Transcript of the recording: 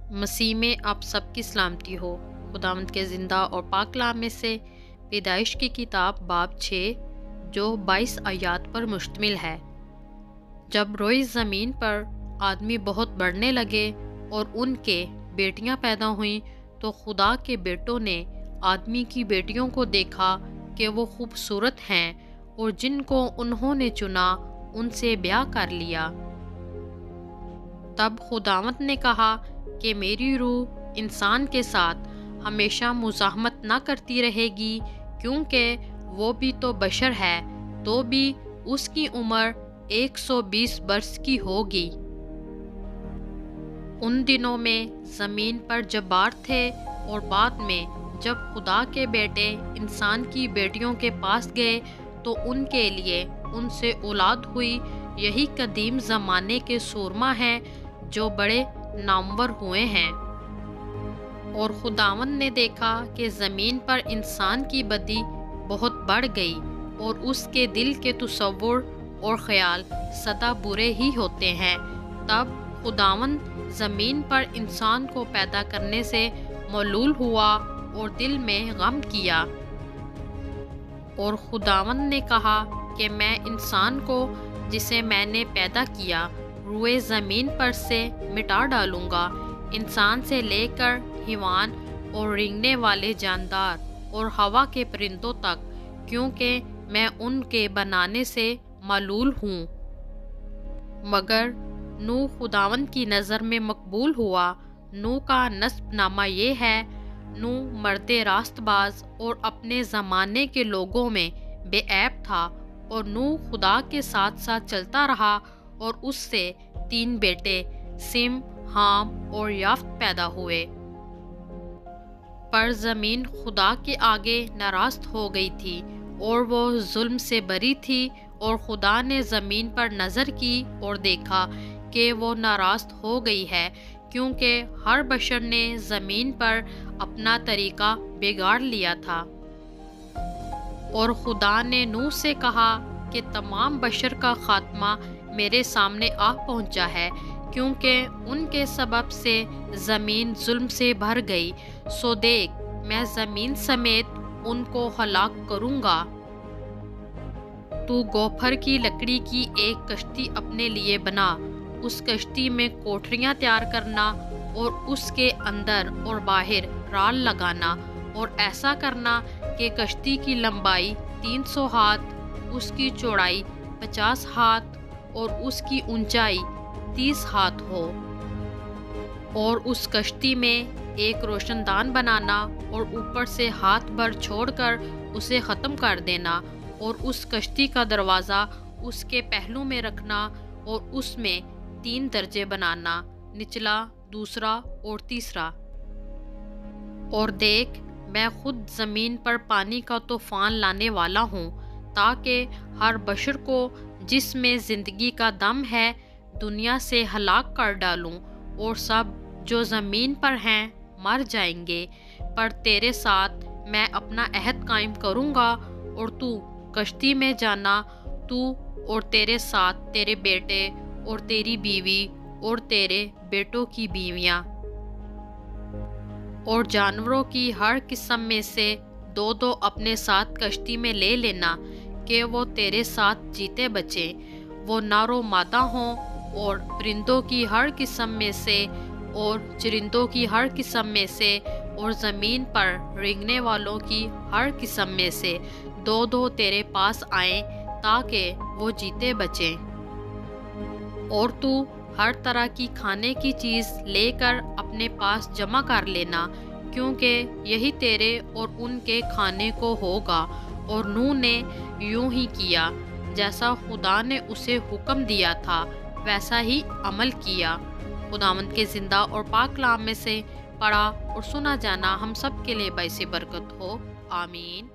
مسیح میں آپ سب کی سلامتی ہو۔ خداوند کے زندہ اور پاک کلام میں سے پیدائش کی کتاب باب 6 جو 22 آیات پر مشتمل ہے۔ جب روئی زمین پر آدمی بہت بڑھنے لگے اور ان کے بیٹیاں پیدا ہوئیں تو خدا کے بیٹوں نے آدمی کی بیٹیوں کو دیکھا کہ وہ خوبصورت ہیں اور جن کو انہوں نے چنا ان سے بیاہ کر لیا۔ تب خداوند نے کہا کہ میری روح انسان کے ساتھ ہمیشہ مزاحمت نہ کرتی رہے گی، کیونکہ وہ بھی تو بشر ہے، تو بھی اس کی عمر 120 برس کی ہوگی۔ ان دنوں میں زمین پر جبار تھے، اور بعد میں جب خدا کے بیٹے انسان کی بیٹیوں کے پاس گئے تو ان کے لیے ان سے اولاد ہوئی۔ یہی قدیم زمانے کے سورما ہیں جو بڑے نامور ہوئے ہیں۔ اور خداوند نے دیکھا کہ زمین پر انسان کی بدی بہت بڑھ گئی، اور اس کے دل کے تصور اور خیال سدا برے ہی ہوتے ہیں۔ تب خداوند زمین پر انسان کو پیدا کرنے سے ملول ہوا اور دل میں غم کیا۔ اور خداوند نے کہا کہ میں انسان کو جسے میں نے پیدا کیا روئے زمین پر سے مٹا ڈالوں گا، انسان سے لے کر حیوان اور رینگنے والے جاندار اور ہوا کے پرندوں تک، کیونکہ میں ان کے بنانے سے ملول ہوں۔ مگر نوح خداوند کی نظر میں مقبول ہوا۔ نوح کا نسب نامہ یہ ہے: نوح مرد راست باز اور اپنے زمانے کے لوگوں میں بے عیب تھا، اور نوح خدا کے ساتھ ساتھ چلتا رہا، اور اس سے 3 بیٹے سم، حام اور یافت پیدا ہوئے۔ پر زمین خدا کے آگے ناراض ہو گئی تھی، اور وہ ظلم سے بری تھی، اور خدا نے زمین پر نظر کی اور دیکھا کہ وہ ناراض ہو گئی ہے، کیونکہ ہر بشر نے زمین پر اپنا طریقہ بگاڑ لیا تھا۔ اور خدا نے نوح سے کہا کہ تمام بشر کا خاتمہ میرے سامنے آ پہنچا ہے، کیونکہ ان کے سبب سے زمین ظلم سے بھر گئی، سو دیکھ میں زمین سمیت ان کو ہلاک کروں گا۔ تو گوپھر کی لکڑی کی ایک کشتی اپنے لیے بنا، اس کشتی میں کوٹھریاں تیار کرنا، اور اس کے اندر اور باہر رال لگانا، اور ایسا کرنا کہ کشتی کی لمبائی 300 ہاتھ، اس کی چوڑائی 50 ہاتھ اور اس کی اونچائی 30 ہاتھ ہو۔ اور اس کشتی میں ایک روشن دان بنانا، اور اوپر سے ہاتھ بھر چھوڑ کر اسے ختم کر دینا، اور اس کشتی کا دروازہ اس کے پہلو میں رکھنا، اور اس میں 3 درجے بنانا، نچلا، دوسرا اور تیسرا۔ اور دیکھ میں خود زمین پر پانی کا طوفان لانے والا ہوں، تاکہ ہر بشر کو جس میں زندگی کا دم ہے دنیا سے ہلاک کر ڈالوں، اور سب جو زمین پر ہیں مر جائیں گے۔ پر تیرے ساتھ میں اپنا عہد قائم کروں گا، اور تو کشتی میں جانا، تو اور تیرے ساتھ تیرے بیٹے اور تیری بیوی اور تیرے بیٹوں کی بیویاں، اور جانوروں کی ہر قسم میں سے 2 اپنے ساتھ کشتی میں لے لینا، کہ وہ تیرے ساتھ جیتے بچیں، وہ نر و مادہ ہوں، اور پرندوں کی ہر قسم میں سے اور چرندوں کی ہر قسم میں سے، اور زمین پر رینگنے والوں کی ہر قسم میں سے 2 تیرے پاس آئیں، تاکہ وہ جیتے بچیں۔ اور تو ہر طرح کی کھانے کی چیز لے کر اپنے پاس جمع کر لینا، کیونکہ یہی تیرے اور ان کے کھانے کو ہوگا۔ اور نوح نے یوں ہی کیا، جیسا خدا نے اسے حکم دیا تھا ویسا ہی عمل کیا۔ خداوند کے زندہ اور پاک کلام میں سے پڑھا اور سنا جانا ہم سب کے لیے باعث برکت ہو، آمین۔